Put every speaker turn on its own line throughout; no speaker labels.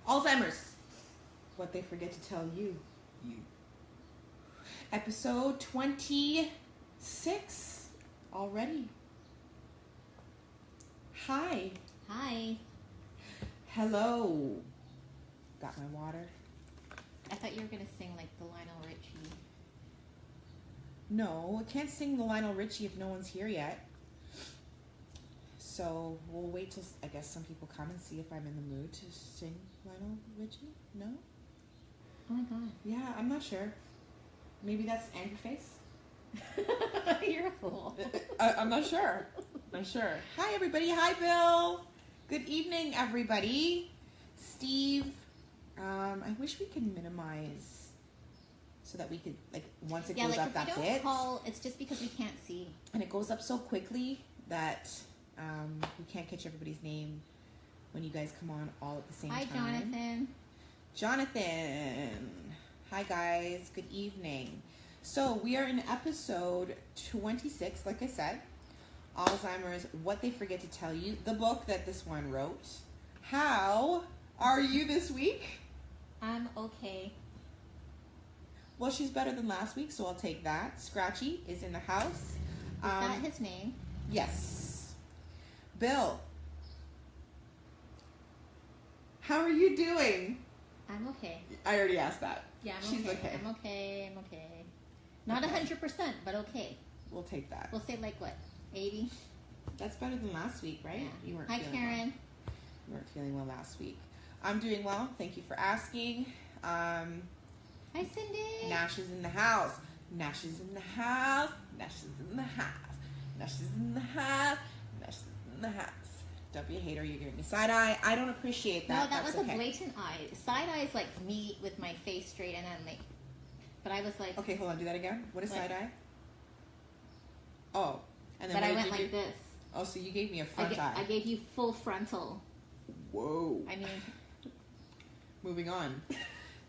Alzheimer's. What they forget to tell you. Episode 26 already. Hi.
Hi.
Hello. Got my water?
I thought you were going to sing like the Lionel Richie.
No, I can't sing the Lionel Richie if no one's here yet. So we'll wait till, I guess, some people come and see if I'm in the mood to sing Lionel Richie. No?
Oh my god.
Yeah, I'm not sure. Maybe that's angry face?
You're a fool.
I'm not sure. Not sure. Hi, everybody. Hi, Bill. Good evening, everybody. Steve. I wish we could minimize so that we could, like, once it goes up, that's it. Yeah, like, if we don't
call, it's just because we can't see.
And it goes up so quickly that we can't catch everybody's name when you guys come on all at the same time.
Hi, Jonathan.
Jonathan. Hi, guys. Good evening. So we are in episode 26, like I said. Alzheimer's, What They Forget to Tell You, the book that this one wrote. How are you this week?
I'm okay.
Well, she's better than last week, so I'll take that. Scratchy is in the house.
Is that his name?
Yes. Bill, how are you doing?
I'm okay.
I already asked that.
Yeah,
She's okay.
I'm okay. Not 100%, but okay.
We'll take that.
We'll say like what? 80?
That's better than last week, right?
Yeah.
You weren't
Hi,
feeling
Karen.
Well. You weren't feeling well last week. I'm doing well. Thank you for asking.
Hi, Cindy.
Nash is in the house. Nash is in the house. Nash is in the house. Nash is in the house. Nash is in the house. W hater, you're giving me side eye. I don't appreciate that.
No, that
That's
was
okay.
a blatant eye. Side eye is like me with my face straight, and I'm like, but I was like.
Okay, hold on. Do that again. What is
what?
side eye? Oh, and then
But
what
I
did
went
you
like
do?
this.
Oh, so you gave me a front eye.
I gave you full frontal.
Whoa.
I mean,
moving on.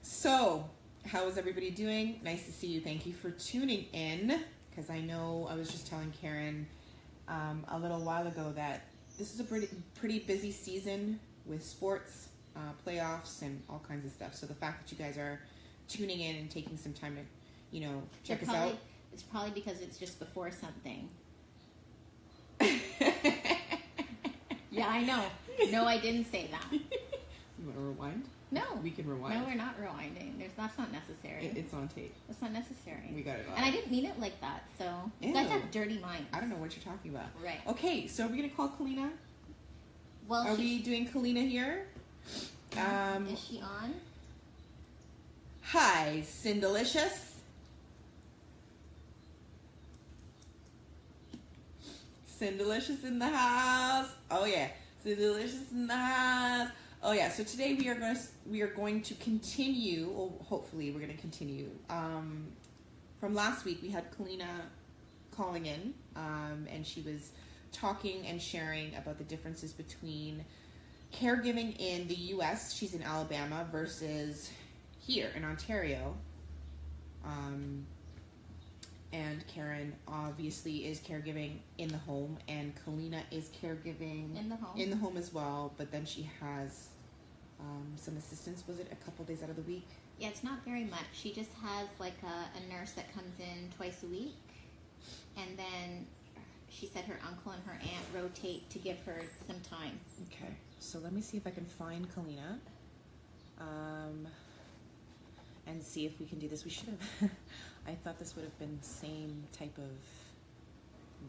So, how is everybody doing? Nice to see you. Thank you for tuning in. Because I know I was just telling Karen a little while ago that this is a pretty busy season with sports, playoffs, and all kinds of stuff. So the fact that you guys are tuning in and taking some time to, check us out.
It's probably because it's just before something. Yeah, I know. No, I didn't say that.
You want to rewind?
No.
We can rewind.
No, we're not rewinding. That's not necessary.
It's on tape.
That's not necessary.
We got it all.
And I didn't mean it like that, so...
Ew.
You guys have dirty minds.
I don't know what you're talking about.
Right.
Okay, so are we going to call Kalina?
Well,
are we doing Kalina here?
Is she on?
Hi, Cindelicious. Cindelicious in the house. Oh yeah, Cindelicious in the house. Oh yeah. So today we are going to continue. Well, hopefully we're going to continue. From last week we had Kalina calling in, and she was talking and sharing about the differences between caregiving in the U.S. She's in Alabama versus here in Ontario. And Karen obviously is caregiving in the home, and Kalina is caregiving
in the home
as well. But then she has some assistance. Was it a couple days out of the week?
Yeah, it's not very much. She just has like a nurse that comes in twice a week, and then she said her uncle and her aunt rotate to give her some time.
Okay, so let me see if I can find Kalina, and see if we can do this. We should have. I thought this would have been the same type of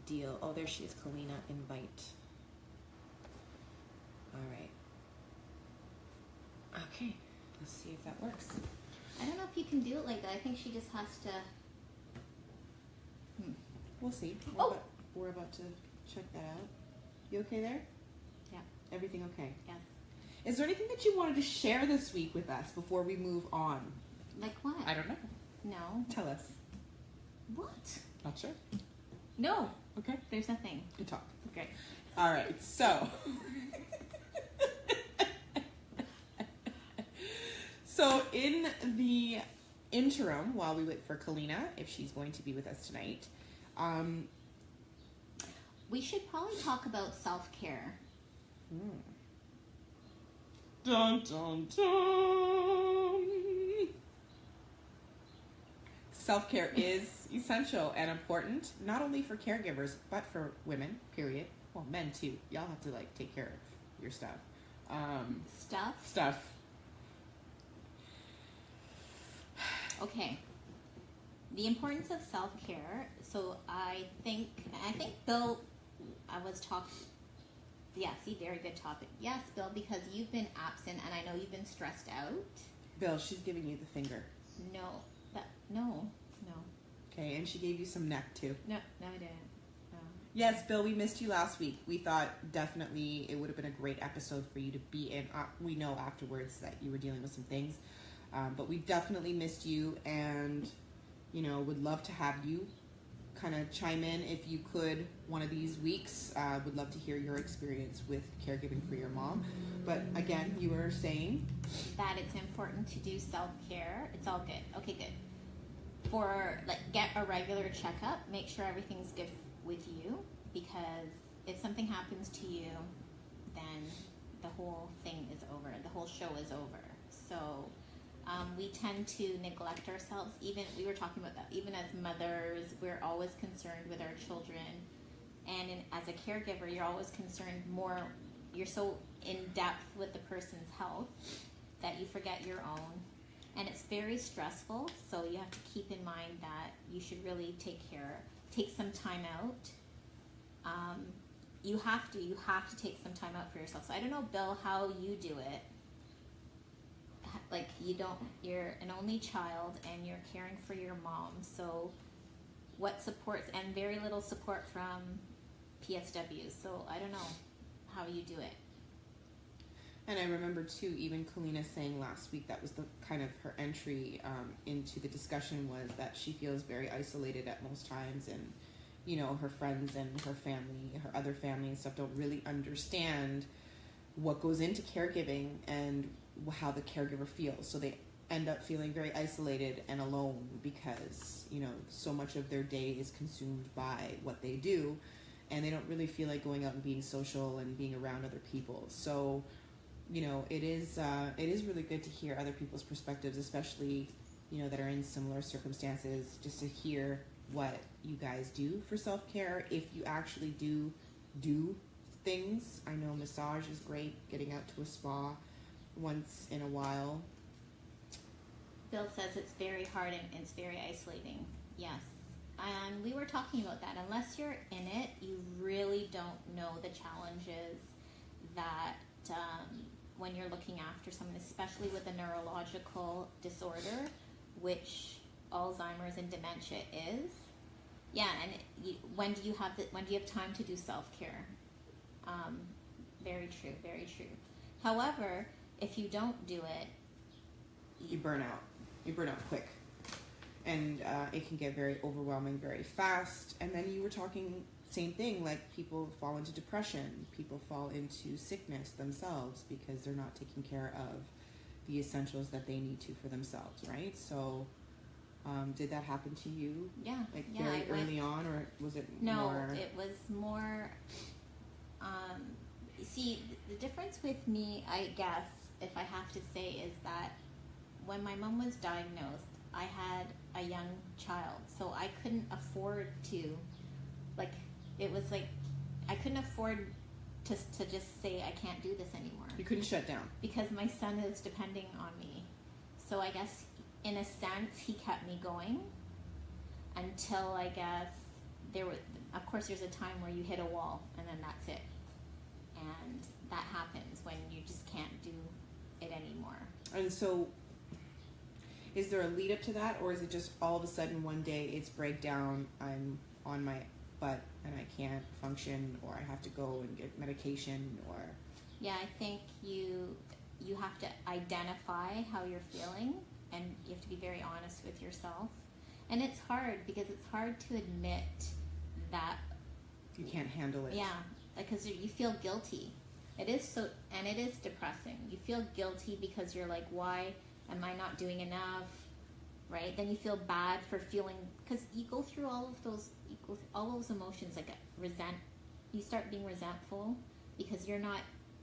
deal. Oh, there she is, Kalina, invite. All right. Okay, let's see if that works.
I don't know if you can do it like that. I think she just has to...
We'll see. We're about to check that out. You okay there?
Yeah.
Everything okay?
Yes.
Is there anything that you wanted to share this week with us before we move on?
Like what?
I don't know.
No.
Tell us.
What?
Not sure?
No.
Okay.
There's nothing.
Good talk.
Okay.
All right. So. So in the interim, while we wait for Kalina, if she's going to be with us tonight,
we should probably talk about self-care.
Dun, dun, dun. Self-care is essential and important, not only for caregivers, but for women, period. Well, men too. Y'all have to like take care of your stuff. Stuff.
Okay. The importance of self-care. So I think Bill, I was talking. Yeah, see, very good topic. Yes, Bill, because you've been absent and I know you've been stressed out.
Bill, she's giving you the finger.
No.
Okay, and she gave you some neck too.
No, I didn't. No.
Yes, Bill, we missed you last week. We thought definitely it would have been a great episode for you to be in. We know afterwards that you were dealing with some things, but we definitely missed you, and would love to have you kind of chime in if you could one of these weeks. Would love to hear your experience with caregiving for your mom. But again, you were saying
that it's important to do self-care. It's all good. Okay, good. For get a regular checkup, make sure everything's good with you, because if something happens to you, then the whole thing is over. The whole show is over. So we tend to neglect ourselves. Even we were talking about that. Even as mothers, we're always concerned with our children, and as a caregiver, you're always concerned more. You're so in depth with the person's health that you forget your own. And it's very stressful, so you have to keep in mind that you should really take some time out. You have to take some time out for yourself. So I don't know, Bill, how you do it. Like you're an only child and you're caring for your mom. So what supports, and very little support from PSWs. So I don't know how you do it.
And I remember too, even Kalina saying last week, that was the kind of her entry into the discussion, was that she feels very isolated at most times, and her friends and her family, her other family and stuff, don't really understand what goes into caregiving and how the caregiver feels. So they end up feeling very isolated and alone because so much of their day is consumed by what they do, and they don't really feel like going out and being social and being around other people. So it is really good to hear other people's perspectives, especially, that are in similar circumstances, just to hear what you guys do for self-care. If you actually do things. I know massage is great, getting out to a spa once in a while.
Bill says it's very hard and it's very isolating. Yes. And we were talking about that. Unless you're in it, you really don't know the challenges that when you're looking after someone, especially with a neurological disorder, which Alzheimer's and dementia is. Yeah, and when do you have time to do self-care? Very true, very true. However, if you don't do it,
you burn out. You burn out quick. And it can get very overwhelming very fast. And then you were talking, same thing, like people fall into depression, people fall into sickness themselves because they're not taking care of the essentials that they need to for themselves, right? So did that happen to you?
Yeah.
Very early on, or was it more?
No, it was more, see, the difference with me, I guess, if I have to say, is that when my mom was diagnosed, I had a young child, so I couldn't afford to, I couldn't afford to just say I can't do this anymore.
You couldn't shut down.
Because my son is depending on me. So I guess, in a sense, he kept me going until, I guess, of course there's a time where you hit a wall, and then that's it. And that happens when you just can't do it anymore.
And so, is there a lead up to that, or is it just all of a sudden one day it's breakdown, I'm on my butt and I can't function, or I have to go and get medication, or...
Yeah, I think you have to identify how you're feeling, and you have to be very honest with yourself. And it's hard, because it's hard to admit that...
You can't handle it.
Yeah, because you feel guilty. It is so, and it is depressing. You feel guilty because you're like, why am I not doing enough, right? Then you feel bad for feeling, because you go through all those emotions, like you start being resentful because you're not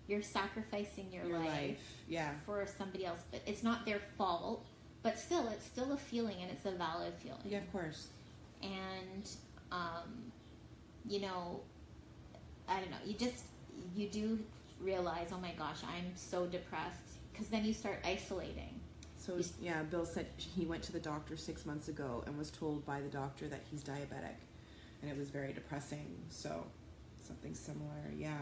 you're sacrificing your life
yeah,
for somebody else, but it's not their fault. But still, it's still a feeling, and it's a valid feeling.
yeah, of course.
And you know, I don't know. You do realize, oh my gosh, I'm so depressed, because then you start isolating.
So yeah, Bill said he went to the doctor 6 months ago and was told by the doctor that he's diabetic, and it was very depressing. So something similar, yeah.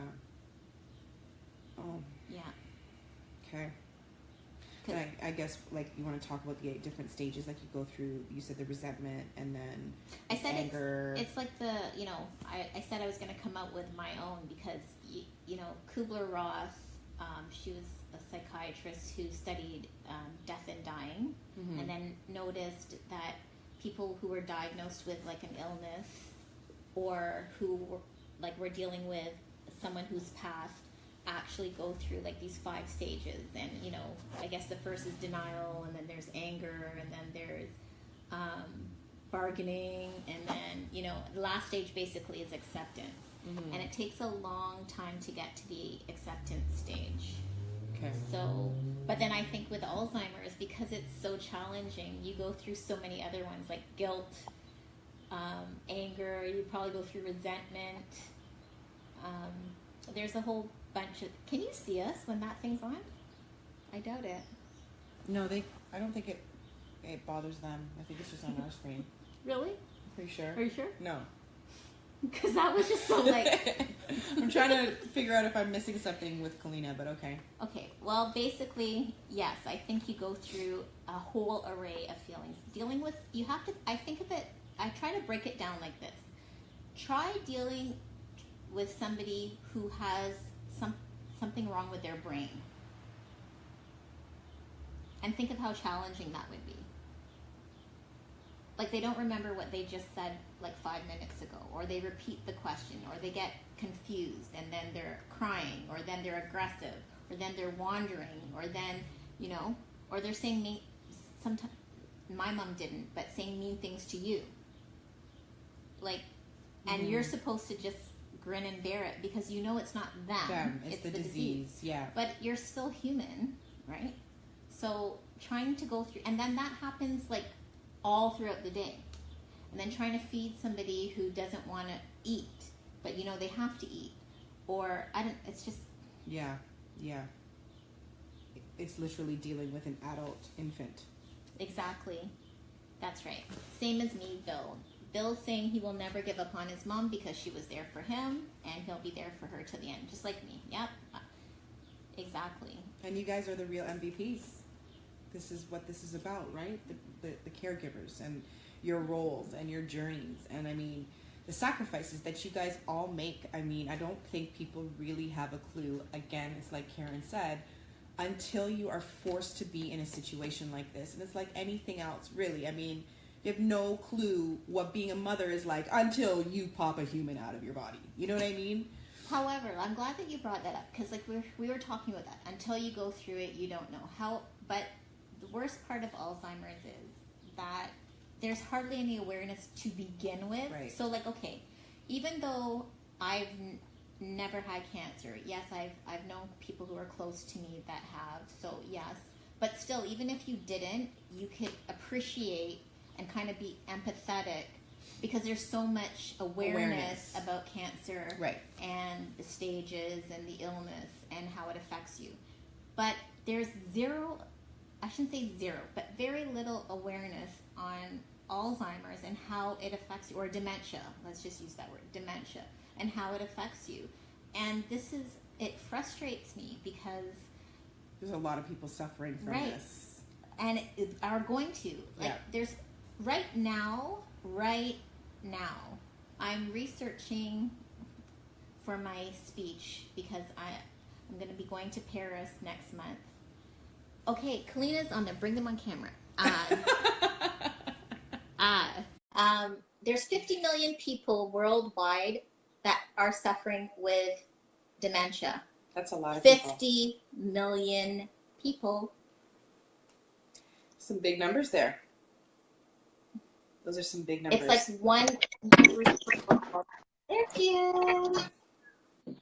Oh,
Yeah.
okay. And I guess, like, you want to talk about the 8 different stages, like you go through. You said the resentment, and then
I said
anger.
It's like the, you know, I said I was going to come up with my own, because you know, Kubler-Ross, she was a psychiatrist who studied death and dying,
Mm-hmm.
and then noticed that people who were diagnosed with like an illness, or who were dealing with someone who's passed, actually go through like these 5 stages. And you know, I guess the first is denial, and then there's anger, and then there's bargaining, and then, you know, the last stage basically is acceptance.
Mm-hmm.
And it takes a long time to get to the acceptance stage.
Okay.
So, but then I think with Alzheimer's, because it's so challenging, you go through so many other ones, like guilt, anger, you probably go through resentment. There's a whole bunch of... Can you see us when that thing's on? I doubt it.
No, I don't think it bothers them. I think it's just on our screen.
Really?
Pretty sure.
Are you sure?
No.
Because that was just so like...
I'm trying to figure out if I'm missing something with Kalina, but okay.
Okay, well, basically, yes, I think you go through a whole array of feelings. Dealing with, you have to, I think of it, I try to break it down like this. Try dealing with somebody who has something wrong with their brain. And think of how challenging that would be. Like, they don't remember what they just said like 5 minutes ago, or they repeat the question, or they get confused, and then they're crying, or then they're aggressive, or then they're wandering, or then, you know, or they're saying mean, sometimes, my mom didn't, but saying mean things to you. Like, and you're supposed to just grin and bear it, because you know it's not them.
It's the disease, yeah.
But you're still human, right? So trying to go through, and then that happens like all throughout the day. And then trying to feed somebody who doesn't want to eat, but you know they have to eat. Or, it's just...
Yeah, yeah. It's literally dealing with an adult infant.
Exactly. That's right. Same as me, Bill. Bill's saying he will never give up on his mom because she was there for him, and he'll be there for her to the end, just like me. Yep. Exactly.
And you guys are the real MVPs. This is what this is about, right? The caregivers, and your roles and your journeys, and I mean the sacrifices that you guys all make. I mean, I don't think people really have a clue. Again, it's like Karen said, until you are forced to be in a situation like this. And it's like anything else, really. I mean, you have no clue what being a mother is like until you pop a human out of your body. You know what I mean?
However, I'm glad that you brought that up, because like we were talking about that. Until you go through it, you don't know how. But the worst part of Alzheimer's is that there's hardly any awareness to begin with.
Right.
So, like, okay, even though I've never had cancer, yes, I've known people who are close to me that have, so yes. But still, even if you didn't, you could appreciate and kind of be empathetic, because there's so much awareness about cancer,
right,
and the stages and the illness and how it affects you. But there's zero, I shouldn't say zero, but very little awareness on Alzheimer's and how it affects you, or dementia, let's just use that word, dementia, and how it affects you. And it frustrates me, because
there's a lot of people suffering from this.
And are going to. Like, there's, right now, I'm researching for my speech, because I'm going to be going to Paris next month. Okay, Kalina's on there. Bring them on camera. There's 50 million people worldwide that are suffering with dementia.
That's a lot of
50 million people.
Some big numbers there. Those are some big numbers.
It's like one. Thank you.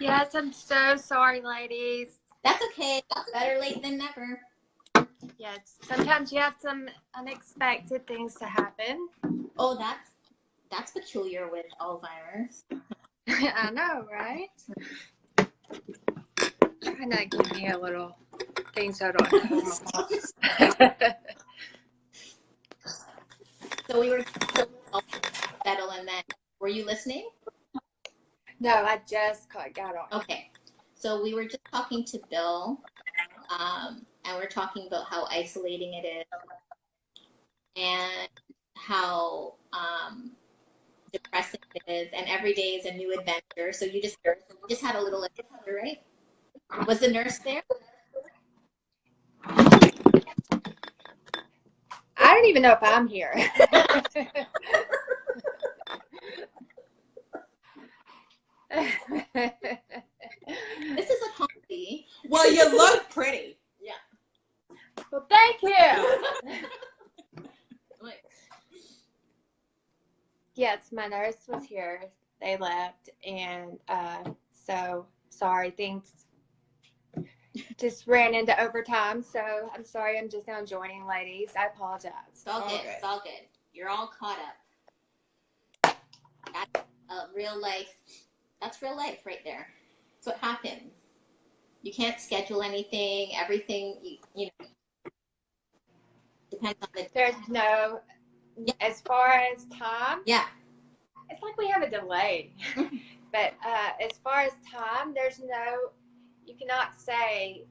Yes, I'm so sorry, ladies.
That's okay. Better late than never.
Yes, sometimes you have some unexpected things to happen.
Oh, that's peculiar with Alzheimer's.
I know, right? Trying to give me a little thing so I don't have to hold my phone.
So we were settle, and then were you listening?
No, I just got on.
Okay. So we were just talking to Bill, and we're talking about how isolating it is, and how depressing it is, and every day is a new adventure. So you just had a little adventure, right? Was the nurse there?
I don't even know if I'm here.
This is a comedy.
Well, you look pretty.
Yeah.
Well, thank you. Yes, my nurse was here. They left, and so sorry, things just ran into overtime. So I'm sorry, I'm just now joining, ladies. I apologize.
It's all good.
Okay.
It's all good. You're all caught up. That's real life. That's real life right there. That's what happens. You can't schedule anything. Everything, you know, depends on the.
There's no, as far as time,
Yeah.
it's like we have a delay. But as far as time, there's no, you cannot say,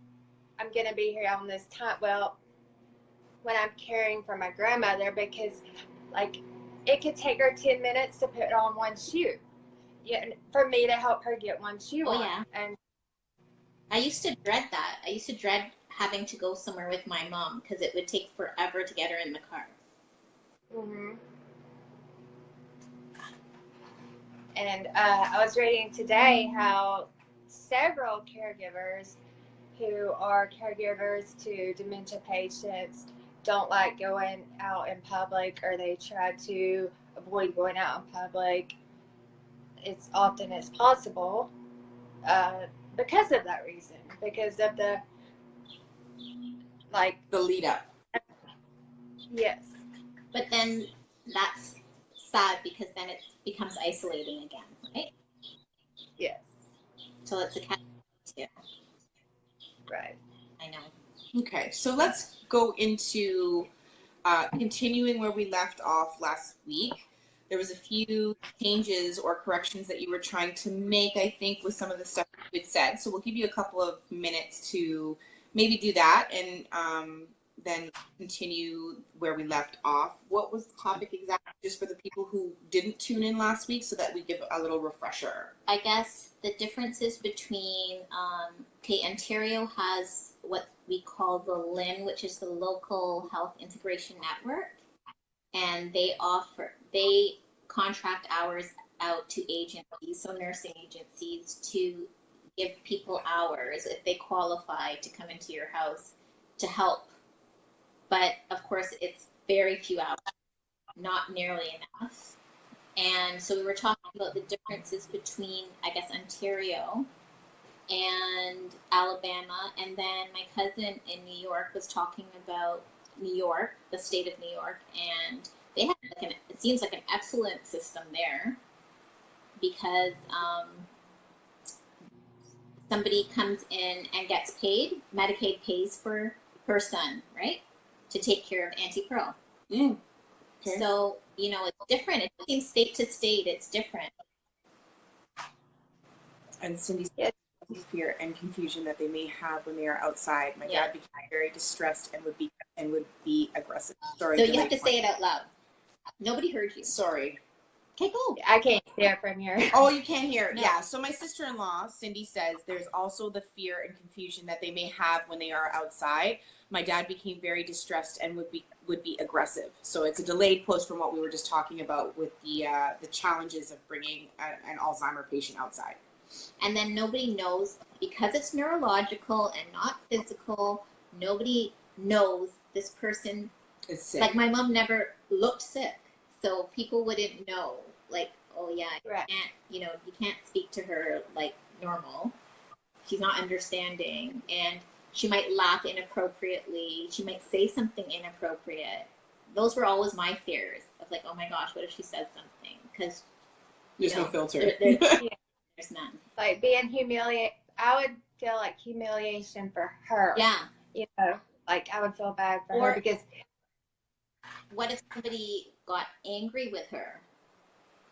I'm going to be here on this time. Well, when I'm caring for my grandmother, because like it could take her 10 minutes to put on one shoe. Yeah, for me to help her get one shoe on.
Yeah.
And
I used to dread that. I used to dread having to go somewhere with my mom because it would take forever to get her in the car.
mm-hmm. And I was reading today how several caregivers who are caregivers to dementia patients don't like going out in public, or they try to avoid going out in public as often as possible because of that reason, because of the
lead up.
Yes.
But then that's sad because then it becomes isolating again, right?
Yes.
So it's a catch too.
Right.
I know.
Okay, so let's go into continuing where we left off last week. There was a few changes or corrections that you were trying to make, I think, with some of the stuff you had said. So we'll give you a couple of minutes to maybe do that, and then continue where we left off. What was the topic exactly, just for the people who didn't tune in last week, so that we give a little refresher?
I guess the differences between, Ontario has what we call the LIN, which is the Local Health Integration Network, and they contract hours out to agencies, so nursing agencies, to give people hours if they qualify to come into your house to help. But of course, it's very few hours, not nearly enough. And so we were talking about the differences between, I guess, Ontario and Alabama. And then my cousin in New York was talking about New York, the state of New York, and they have it seems like an excellent system there, because somebody comes in and gets paid. Medicaid pays for her son, right, to take care of Auntie Pearl.
Okay.
So, you know, it's different. It seems state to state, it's different.
And Cindy's fear and confusion that they may have when they are outside. My dad became very distressed and would be aggressive. Sorry.
So you have to say it out loud. Nobody heard you.
Sorry.
Okay, go.
I can't hear from here.
Oh, you can't hear.
No.
Yeah. So my sister-in-law, Cindy, says there's also the fear and confusion that they may have when they are outside. My dad became very distressed and would be aggressive. So it's a delayed post from what we were just talking about with the challenges of bringing an Alzheimer patient outside.
And then nobody knows, because it's neurological and not physical. Nobody knows this person
is sick.
Like my mom never looked sick, so people wouldn't know. Like, oh yeah,
right.
you can't speak to her like normal. She's not understanding, and she might laugh inappropriately. She might say something inappropriate. Those were always my fears of like, oh my gosh, what if she said something? Because
there's no filter.
There's none.
Like being humiliated, I would feel like humiliation for her.
Yeah.
You know, like I would feel bad for her because.
What if somebody got angry with her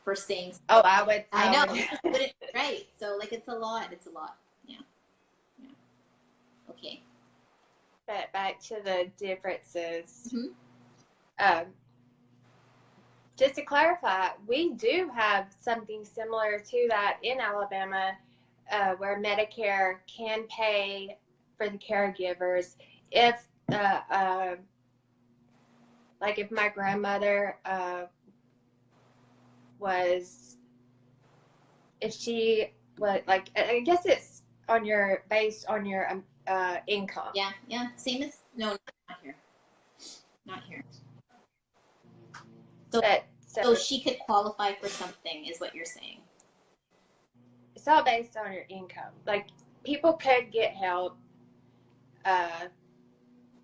for saying something?
Oh, I would.
I know. Right. So like it's a lot. It's a lot. Yeah. Yeah. Okay.
But back to the differences.
Mm-hmm.
Just to clarify, we do have something similar to that in Alabama, where Medicare can pay for the caregivers if, like, if my grandmother if she was like, I guess it's based on your income.
Yeah, yeah. Same as not here. Not here. So she could qualify for something, is what you're saying.
It's all based on your income. Like, people could get help.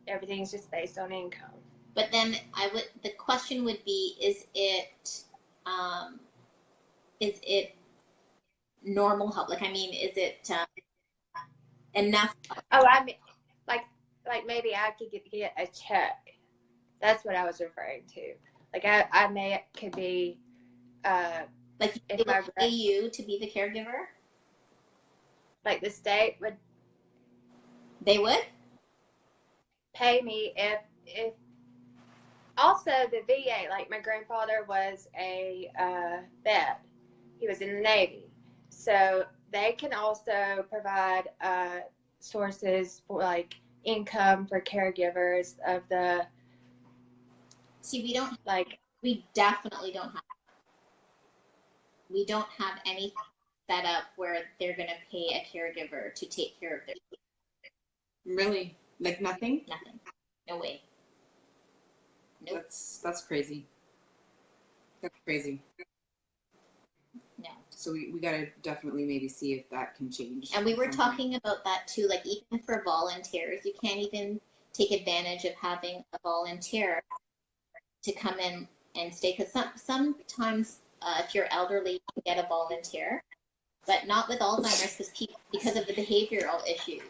Everything's just based on income.
But then the question would be, is it normal help? Like, I mean, is it enough?
Oh, I mean, like maybe I could get a check. That's what I was referring to. Like I could be
like they would pay you to be the caregiver.
Like the state would.
They would
pay me if. Also, the VA, like my grandfather was a vet. He was in the Navy, so they can also provide sources for like income for caregivers of the.
See, we don't
like.
We definitely don't have. We don't have anything set up where they're going to pay a caregiver to take care of their.
Really? Like nothing?
Nothing. No way. Nope.
That's crazy. That's crazy.
No.
So we gotta definitely maybe see if that can change.
And we were talking about that too, like even for volunteers, you can't even take advantage of having a volunteer to come in and stay. Because sometimes if you're elderly, you can get a volunteer, but not with Alzheimer's because of the behavioral issues.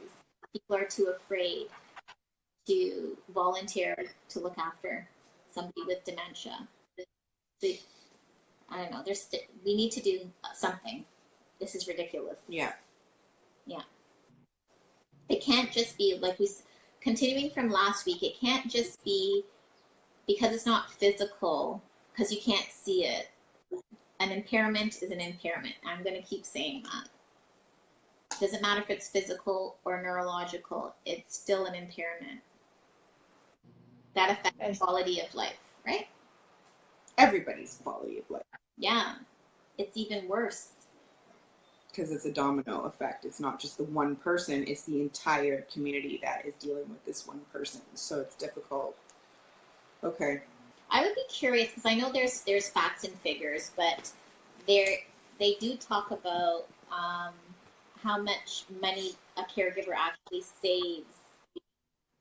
People are too afraid to volunteer to look after somebody with dementia. I don't know. We need to do something. This is ridiculous.
Yeah.
Yeah. It can't just be like continuing from last week. It can't just be because it's not physical, because you can't see it. An impairment is an impairment. I'm going to keep saying that. Doesn't matter if it's physical or neurological. It's still an impairment. That affects quality of life, right?
Everybody's quality of life.
Yeah. It's even worse.
Because it's a domino effect. It's not just the one person, it's the entire community that is dealing with this one person. So it's difficult. Okay.
I would be curious, because I know there's facts and figures, but they do talk about how much money a caregiver actually saves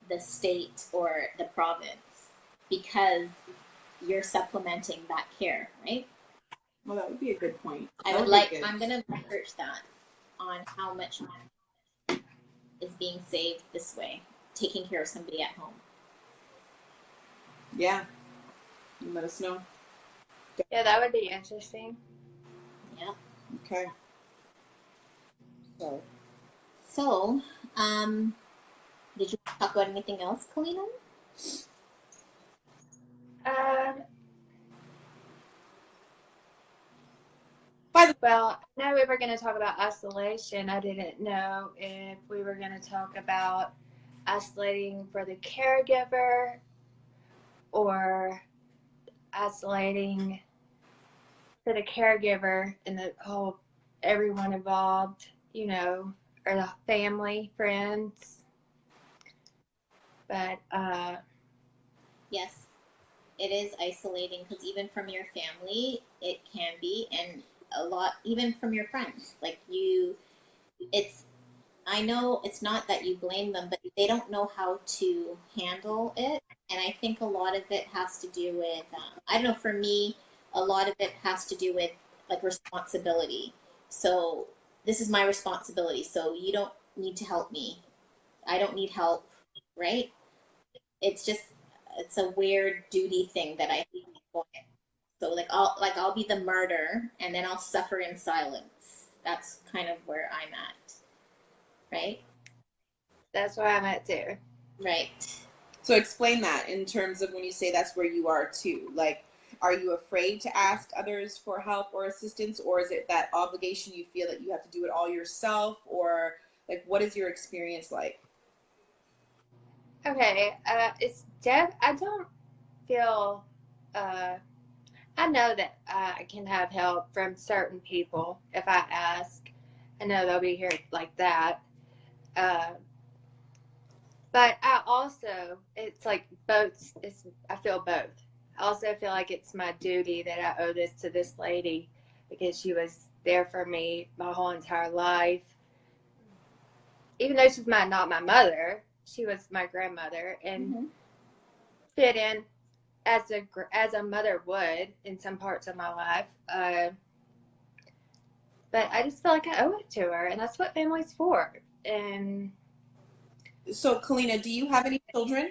the state or the province because you're supplementing that care, right?
Well, that would be a good point.
I'm going to research that on how much money is being saved this way, taking care of somebody at home.
Yeah. You let us know.
Yeah, that would be interesting.
Yeah.
Okay.
So, did you talk about anything else, Kalina?
Well, I know we were going to talk about isolation. I didn't know if we were going to talk about isolating for the caregiver or isolating for the caregiver and the whole everyone involved, you know, or the family, friends. But
yes, it is isolating because even from your family, it can be, and a lot even from your friends. Like you I know it's not that you blame them, but they don't know how to handle it. And I think a lot of it has to do with, I don't know, for me, a lot of it has to do with like responsibility. So this is my responsibility. So you don't need to help me. I don't need help, right? It's just, it's a weird duty thing that I think. So I'll be the martyr and then I'll suffer in silence. That's kind of where I'm at, right?
That's where I'm at too.
Right.
So explain that in terms of when you say that's where you are too. Like, are you afraid to ask others for help or assistance, or is it that obligation you feel that you have to do it all yourself, or like what is your experience like?
Okay, I don't feel. Uh, I know that I can have help from certain people if I ask. I know they'll be here like that. Uh, but I also, it's like both. I feel both. I also feel like it's my duty that I owe this to this lady because she was there for me my whole entire life. Even though she's not my mother, she was my grandmother and fit in as a mother would in some parts of my life. But I just feel like I owe it to her, and that's what family's for. And
So, Kalina, do you have any children?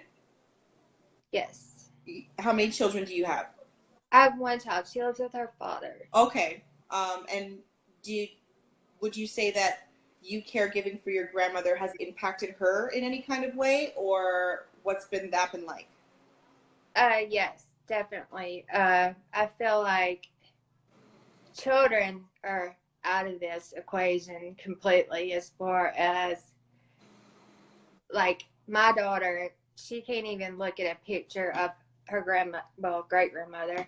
yes,
How many children do you have?
I have one child. She lives with her father.
Okay. And do you, would you say that you caregiving for your grandmother has impacted her in any kind of way, or what's been that been like?
Yes, definitely. I feel like children are out of this equation completely as far as like my daughter, she can't even look at a picture of her great grandmother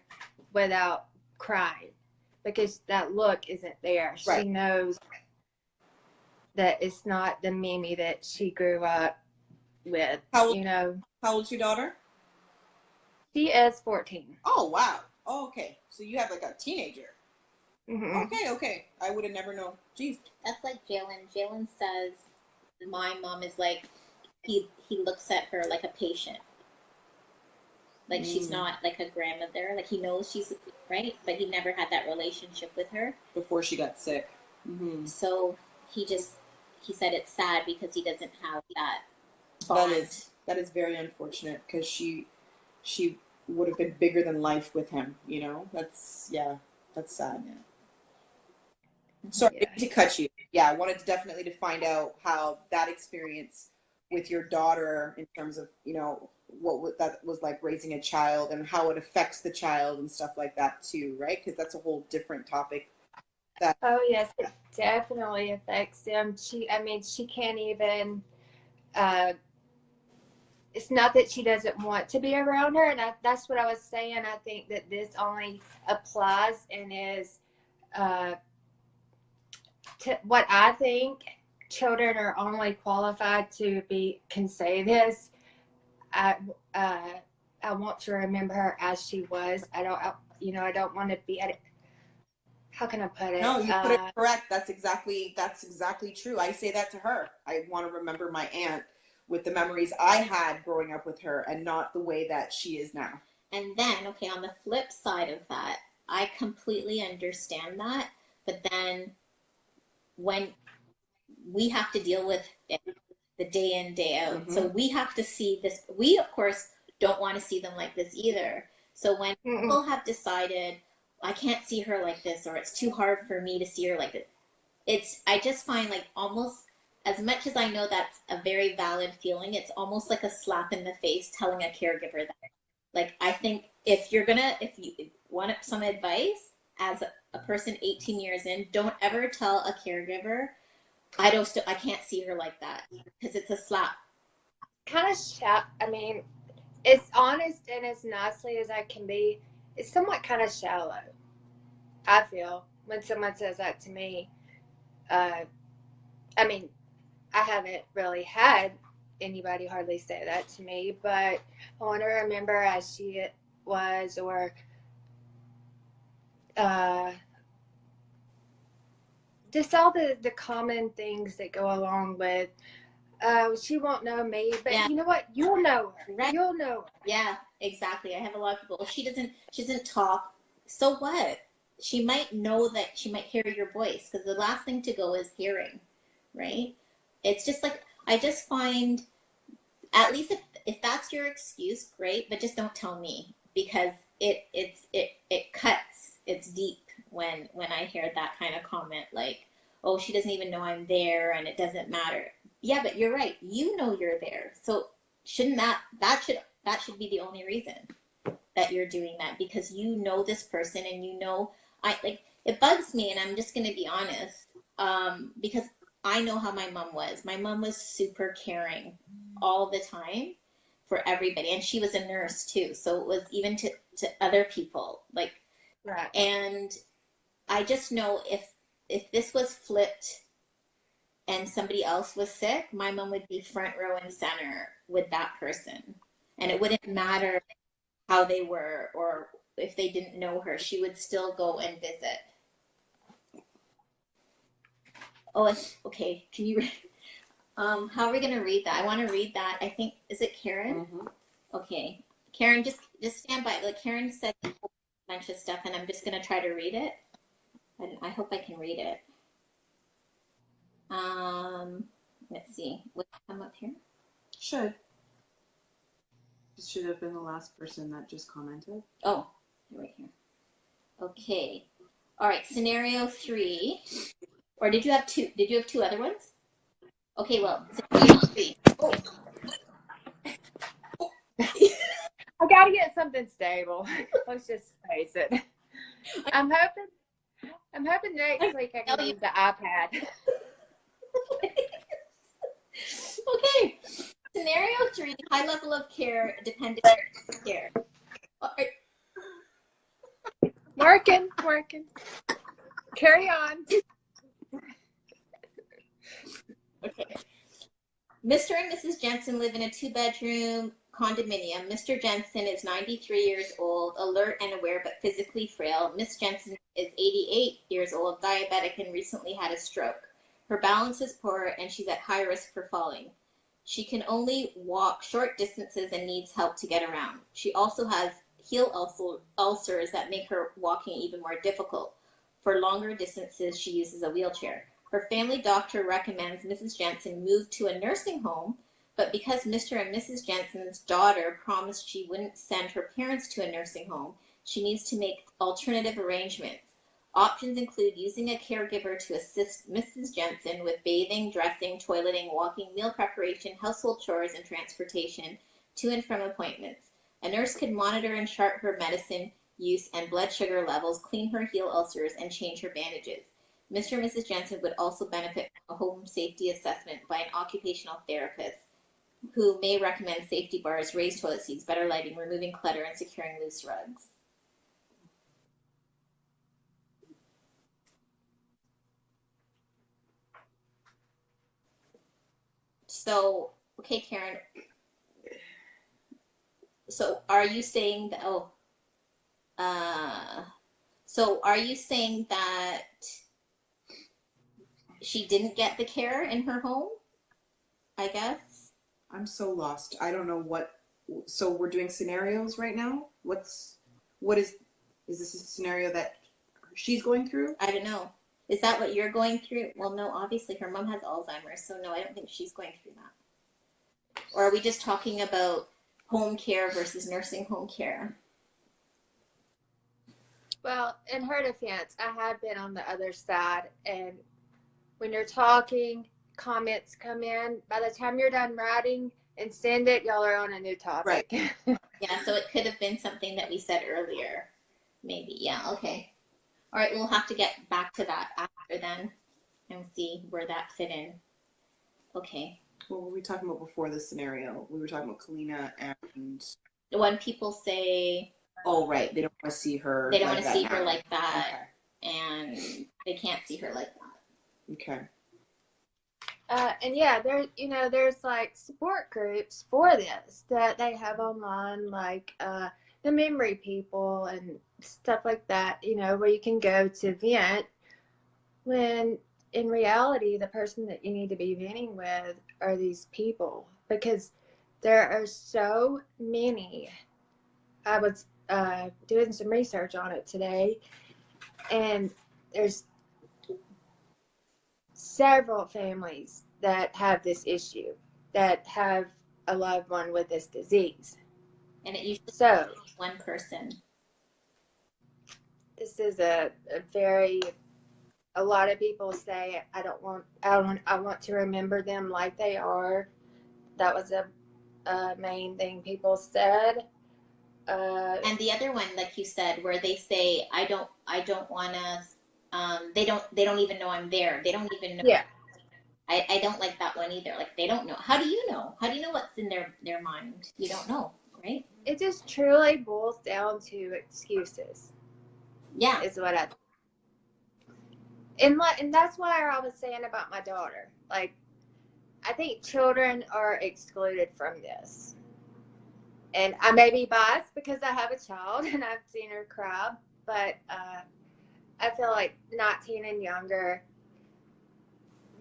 without crying because that look isn't there.
Right.
She knows that it's not the Mimi that she grew up with.
How old's your daughter?
She is 14.
Oh wow. Oh, okay. So you have like a teenager.
Mm-hmm.
Okay. I would have never known. Jeez.
That's like Jalen. Jalen says my mom is like he looks at her like a patient. Like she's not like a grandmother. Like he knows she's right, but he never had that relationship with her
Before she got sick.
So he said it's sad because he doesn't have that bond.
That is very unfortunate because she would have been bigger than life with him. You know, that's sad.
Yeah.
Sorry to cut you. Yeah, I wanted definitely to find out how that experience with your daughter in terms of, what that was like raising a child and how it affects the child and stuff like that too, right? Because that's a whole different topic.
Oh yes, it definitely affects them. She can't even. It's not that she doesn't want to be around her, and that's what I was saying. I think that this only applies and is to what I think. Children are only qualified can say this. I want to remember her as she was. I don't want to be at it. How can I put it?
No, you put it correct. That's exactly true. I say that to her. I want to remember my aunt with the memories I had growing up with her and not the way that she is now.
And then, okay, on the flip side of that, I completely understand that. But then when we have to deal with it the day in, day out. So we have to see this. We, of course, don't want to see them like this either. So when people have decided, I can't see her like this, or it's too hard for me to see her like this, I just find like almost, as much as I know that's a very valid feeling, it's almost like a slap in the face telling a caregiver that. Like, I think if you want some advice as a person 18 years in, don't ever tell a caregiver, I can't see her like that, because it's a slap.
Kind of it's honest and as nicely as I can be. It's somewhat kind of shallow, I feel, when someone says that to me. I haven't really had anybody hardly say that to me, but I want to remember as she was, or just all the common things that go along with, she won't know me, but
Yeah.
you know what? You'll know her.
Right.
You'll know her.
Yeah, exactly. I have a lot of people. Well, she doesn't talk. So what? She might know that she might hear your voice, because the last thing to go is hearing, right? It's just like, I just find, at least if that's your excuse, great, but just don't tell me, because it cuts. It's deep when I hear that kind of comment, like, oh, she doesn't even know I'm there and it doesn't matter. Yeah, but you're right. You know you're there. So shouldn't that should be the only reason that you're doing that, because you know this person, and you know, I like, it bugs me, and I'm just going to be honest, because I know how my mom was. My mom was super caring all the time for everybody, and she was a nurse too, so it was even to other people, like,
Right.
and I just know if this was flipped and somebody else was sick, my mom would be front row and center with that person, and it wouldn't matter how they were, or if they didn't know her, she would still go and visit. Oh, okay. Can you read? How are we gonna read that? I want to read that. I think, is it Karen?
Mm-hmm.
Okay, Karen, just stand by. Like, Karen said a bunch of stuff, and I'm just gonna try to read it. And I hope I can read it. Let's see. Will it come up here?
Should. This should have been the last person that just commented.
Oh, right here. Okay. All right. Scenario 3. Or did you have 2? Did you have 2 other ones? Okay. Well, scenario 3. Oh.
I gotta get something stable. Let's just face it. I'm hoping next week I can use the iPad.
Okay. Scenario 3, high level of care, dependent care.
Working. Carry on.
Okay. Mr. and Mrs. Jensen live in a 2-bedroom condominium. Mr. Jensen is 93 years old, alert and aware, but physically frail. Miss Jensen is 88 years old, diabetic, and recently had a stroke. Her balance is poor, and she's at high risk for falling. She can only walk short distances and needs help to get around. She also has heel ulcers that make her walking even more difficult. For longer distances, she uses a wheelchair. Her family doctor recommends Mrs. Jensen move to a nursing home, but because Mr. and Mrs. Jensen's daughter promised she wouldn't send her parents to a nursing home, she needs to make alternative arrangements. Options include using a caregiver to assist Mrs. Jensen with bathing, dressing, toileting, walking, meal preparation, household chores, and transportation to and from appointments. A nurse could monitor and chart her medicine use and blood sugar levels, clean her heel ulcers, and change her bandages. Mr. and Mrs. Jensen would also benefit from a home safety assessment by an occupational therapist who may recommend safety bars, raised toilet seats, better lighting, removing clutter, and securing loose rugs. So, okay, Karen. So, are you saying that? So are you saying that she didn't get the care in her home? I guess.
I'm so lost. I don't know what. So we're doing scenarios right now. What is this a scenario that she's going through?
I don't know. Is that what you're going through? Well, no, obviously her mom has Alzheimer's, so no, I don't think she's going through that. Or are we just talking about home care versus nursing home care?
Well, in her defense, I have been on the other side, and when you're talking, comments come in. By the time you're done writing and send it, y'all are on a new topic.
Right.
Yeah, so it could have been something that we said earlier. Maybe. Yeah, okay. All right, we'll have to get back to that after then and see where that fit in. Okay.
What were we talking about before this scenario? We were talking about Kalina and...
When people say...
Oh, right. They don't want to see her
They don't want to see her like that.
Okay.
And they can't see her like that.
Okay.
And yeah, there's like support groups for this that they have online, like the memory people and stuff like that, where you can go to vent when in reality, the person that you need to be venting with are these people, because there are so many. I was doing some research on it today, and there's several families that have this issue, that have a loved one with this disease.
And it usually
So
one person.
this is a lot of people say, I want to remember them like they are. That was a main thing people said.
And the other one, like you said, where they say, I don't want to, they don't even know I'm there. They don't even know.
Yeah.
I don't like that one either. Like, they don't know. How do you know? How do you know what's in their mind? You don't know, right?
It just truly boils down to excuses.
Yeah.
Is what I and that's why I was saying about my daughter. Like, I think children are excluded from this. And I may be biased because I have a child and I've seen her cry, but I feel like 19 and younger,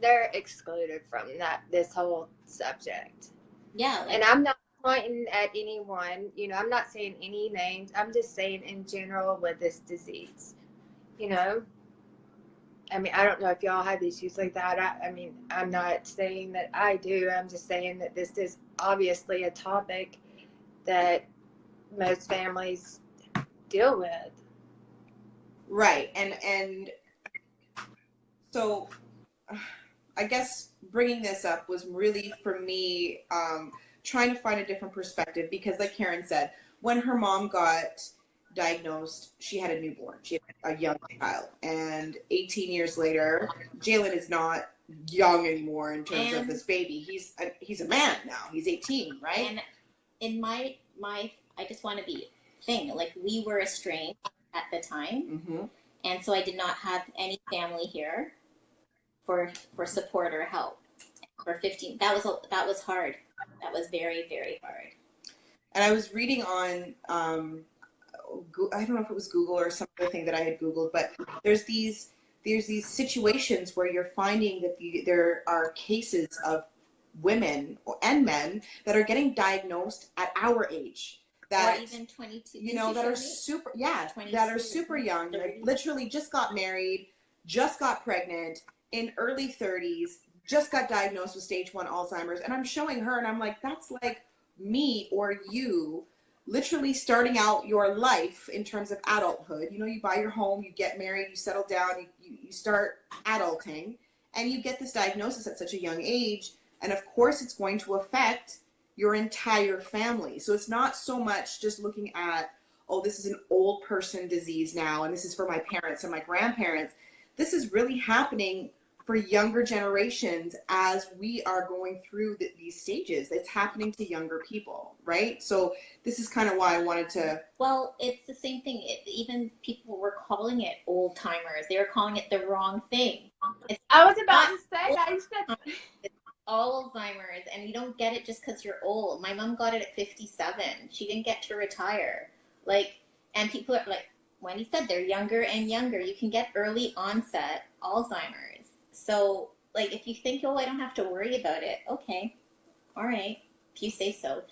they're excluded from this whole subject.
Yeah.
And I'm not pointing at anyone, I'm not saying any names. I'm just saying in general with this disease, I mean, I don't know if y'all have issues like that. I mean, I'm not saying that I do. I'm just saying that this is obviously a topic that most families deal with.
Right. And so I guess bringing this up was really, for me, trying to find a different perspective, because like Karen said, when her mom got diagnosed, she had a newborn. She had a young child. And 18 years later, Jalen is not young anymore in terms of this baby. He's a man now. He's 18, right?
And in my I just want to be thing, like, we were estranged at the time.
Mm-hmm.
And so I did not have any family here for support or help. For 15, that was hard. That was very, very hard.
And I was reading on, I don't know if it was Google or some other thing that I had Googled, but there's these situations where you're finding that there are cases of women and men that are getting diagnosed at our age. That,
or even 22.
That are super, that are super young, like literally just got married, just got pregnant, in early 30s, just got diagnosed with stage 1 Alzheimer's. And I'm showing her and I'm like, that's like me or you literally starting out your life in terms of adulthood. You buy your home, you get married, you settle down, you start adulting, and you get this diagnosis at such a young age. And of course, it's going to affect your entire family. So it's not so much just looking at, oh, this is an old person disease now, and this is for my parents and my grandparents. This is really happening for younger generations as we are going through these stages. It's happening to younger people, right? So this is kind of why I wanted to...
Well, it's the same thing. Even people were calling it old timers. They were calling it the wrong thing.
I was about to say that.
It's Alzheimer's, and you don't get it just because you're old. My mom got it at 57. She didn't get to retire. And people are like, when he said they're younger and younger, you can get early onset Alzheimer's. So, if you think, oh, I don't have to worry about it, okay, all right, if you say so.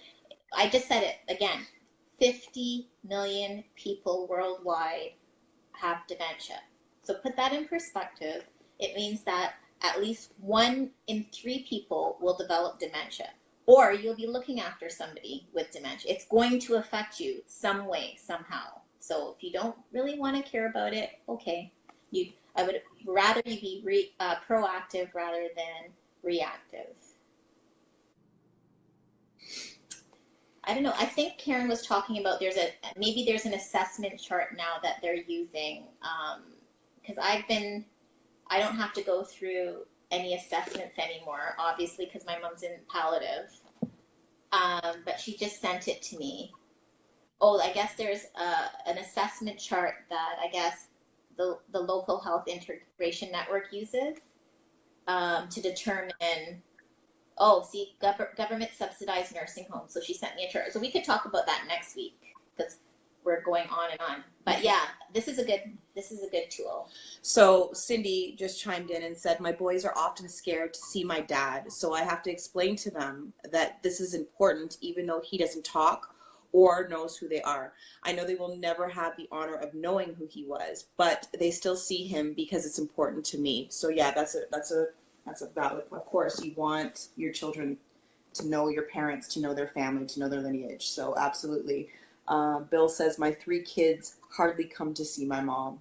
I just said it again, 50 million people worldwide have dementia. So put that in perspective. It means that at least 1 in 3 people will develop dementia, or you'll be looking after somebody with dementia. It's going to affect you some way, somehow. So if you don't really want to care about it, okay, I would rather you be proactive rather than reactive. I don't know. I think Karen was talking about maybe there's an assessment chart now that they're using, because I don't have to go through any assessments anymore, obviously, because my mom's in palliative. But she just sent it to me. Oh, I guess there's an assessment chart that I guess the local health integration network uses to determine. Oh, see, government subsidized nursing homes. So she sent me a chart. So we could talk about that next week, because we're going on and on. But yeah, this is a good tool.
So Cindy just chimed in and said, my boys are often scared to see my dad, so I have to explain to them that this is important even though he doesn't talk or knows who they are. I know they will never have the honor of knowing who he was, but they still see him because it's important to me. So yeah, that's a valid. Of course, you want your children to know your parents, to know their family, to know their lineage. So absolutely. Bill says, my 3 kids hardly come to see my mom.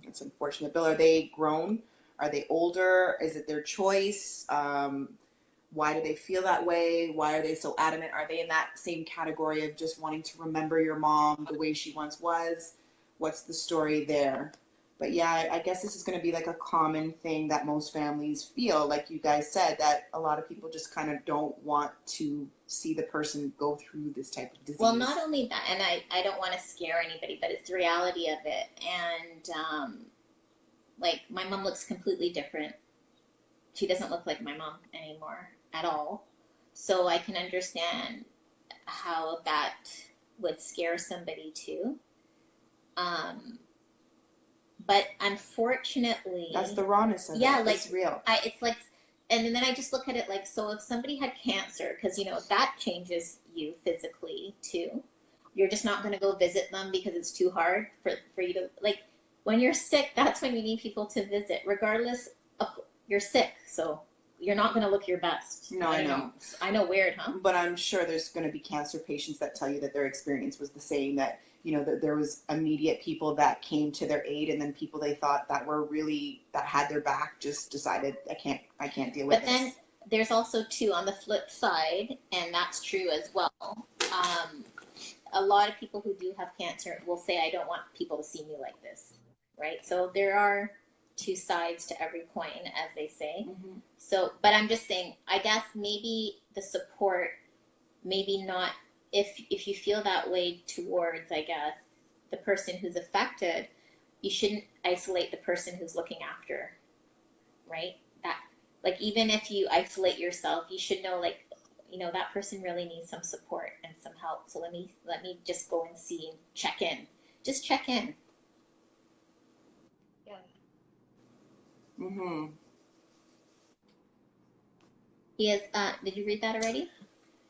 That's unfortunate. Bill, are they grown? Are they older? Is it their choice? Why do they feel that way? Why are they so adamant? Are they in that same category of just wanting to remember your mom the way she once was? What's the story there? But yeah, I guess this is going to be like a common thing that most families feel, like you guys said, that a lot of people just kind of don't want to see the person go through this type of disease.
Well, not only that, and I don't want to scare anybody, but it's the reality of it. And like, my mom looks completely different. She doesn't look like my mom anymore at all. So I can understand how that would scare somebody too. But unfortunately,
that's the rawness of it.
Yeah, like,
it's real.
It's like, and then I just look at it like, so if somebody had cancer, because you know that changes you physically too. You're just not going to go visit them because it's too hard for you to, like, when you're sick, that's when you need people to visit, regardless of you're sick. So you're not going to look your best.
No, I know.
I know, weird, huh?
But I'm sure there's going to be cancer patients that tell you that their experience was the same, that, you know, that there was immediate people that came to their aid, and then people they thought that were really, that had their back, just decided, I can't deal with this.
But then there's also too, on the flip side, and that's true as well, a lot of people who do have cancer will say, I don't want people to see me like this, right? So there are 2 sides to every coin, as they say.
Mm-hmm.
So, but I'm just saying, I guess maybe the support, maybe not, if you feel that way towards, I guess, the person who's affected, you shouldn't isolate the person who's looking after, right? That, like, even if you isolate yourself, you should know, like, you know, that person really needs some support and some help. So let me just go and see and check in. Just check in.
Yeah.
Mm-hmm.
He is, did you read that already?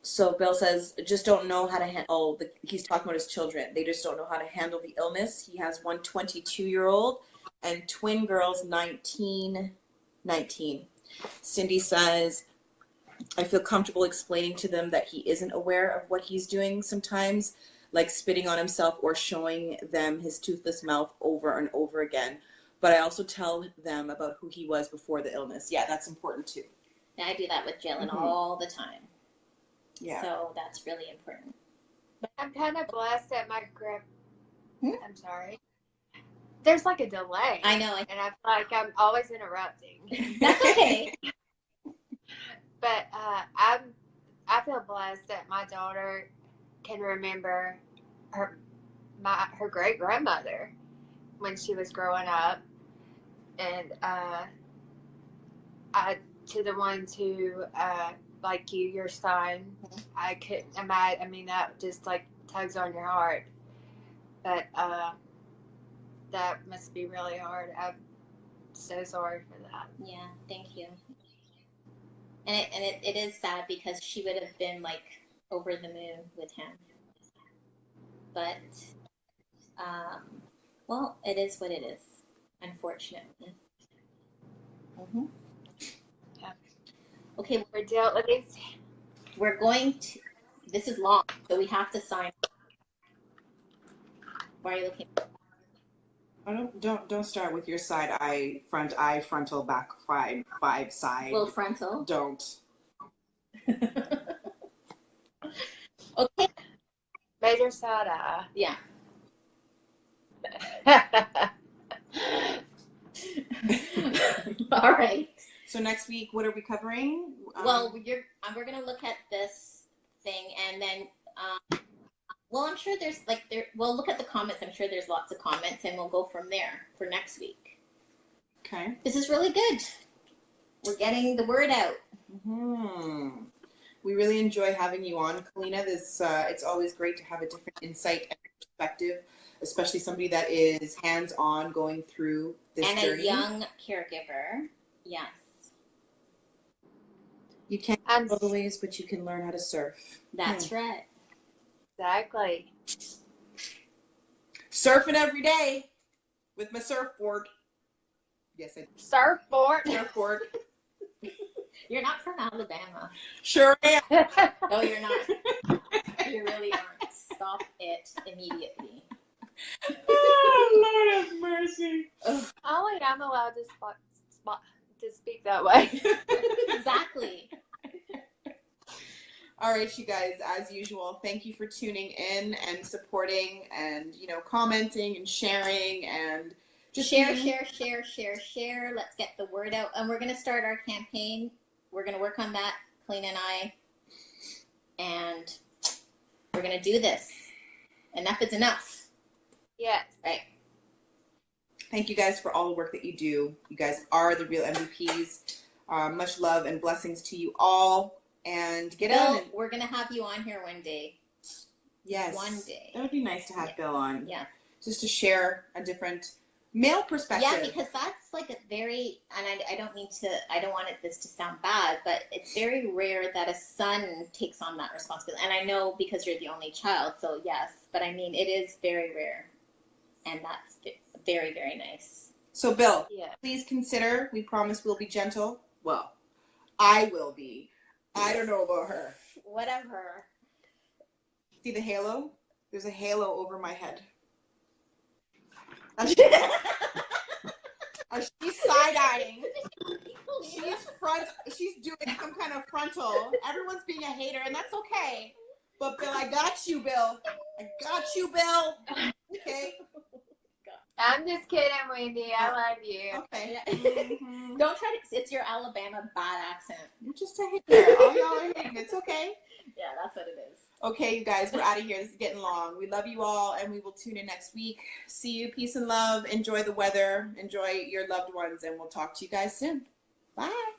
So Bill says, just don't know how to handle, he's talking about his children. They just don't know how to handle the illness. He has one 22-year-old and twin girls, 19. Cindy says, I feel comfortable explaining to them that he isn't aware of what he's doing sometimes, like spitting on himself or showing them his toothless mouth over and over again. But I also tell them about who he was before the illness. Yeah, that's important too.
Yeah, I do that with Jalen all the time.
Yeah.
So that's really important.
I'm kind of blessed at my grip. I'm sorry. There's like a delay.
I know.
And I feel like I'm always interrupting.
That's okay.
But I feel blessed that my daughter can remember her great grandmother when she was growing up, and to the ones who like you, your son, I couldn't imagine. I mean, that just like tugs on your heart. But that must be really hard. I'm so sorry for that.
Yeah, thank you. And it is sad because she would have been like over the moon with him. But well, it is what it is, unfortunately. Mm-hmm.
Yeah.
Okay,
We're dealt with this.
We're going to. This is long, so we have to sign. Why are you looking?
Don't start with your side eye, front eye, frontal, back, five side.
Little frontal.
Don't.
Okay.
Major side eye.
Yeah. All right.
So next week, what are we covering?
Well, we're gonna look at this thing, and then well, I'm sure there's we'll look at the comments. I'm sure there's lots of comments, and we'll go from there for next week.
Okay.
This is really good. We're getting the word out.
Mm-hmm. We really enjoy having you on, Kalina. It's always great to have a different insight and perspective, especially somebody that is hands-on going through this
and
journey.
a young caregiver. Yes.
You can't go the ways, but you can learn how to surf.
That's right.
Exactly.
Surfing every day with my surfboard. Yes, I do.
Surfboard.
Surfboard.
You're not from Alabama.
Sure am.
No, you're not. You really aren't. Stop it immediately.
Oh, Lord have mercy.
Only I'm allowed to speak that way.
Exactly.
All right, you guys, as usual, thank you for tuning in and supporting and, commenting and sharing and just
share. Let's get the word out. And we're going to start our campaign. We're going to work on that, Kalina and I. And we're going to do this. Enough is enough.
Yes.
Right.
Thank you guys for all the work that you do. You guys are the real MVPs. Much love and blessings to you all. And get
Bill,
on.
we're going to have you on here one day.
Yes.
One day.
That would be nice to have Bill on.
Yeah.
Just to share a different male perspective.
Yeah, because that's like a very, and I don't want this to sound bad, but it's very rare that a son takes on that responsibility. And I know because you're the only child, so yes, but I mean, it is very rare. And that's very, very nice.
So, Bill,
Yeah.
please consider, we promise we'll be gentle. Well, I will be. I don't know about her.
Whatever.
See the halo? There's a halo over my head. She's side-eyeing. She's doing some kind of frontal. Everyone's being a hater, and that's okay. But, Bill, I got you, Bill. I got you, Bill. Okay?
I'm just kidding, Wendy. I love you.
Okay.
Yeah.
Mm-hmm.
Don't try to, it's your Alabama bad accent.
You're just a hater. All y'all are hating. It's okay.
Yeah, that's what it is.
Okay, you guys, we're out of here. This is getting long. We love you all, and we will tune in next week. See you. Peace and love. Enjoy the weather. Enjoy your loved ones, and we'll talk to you guys soon. Bye.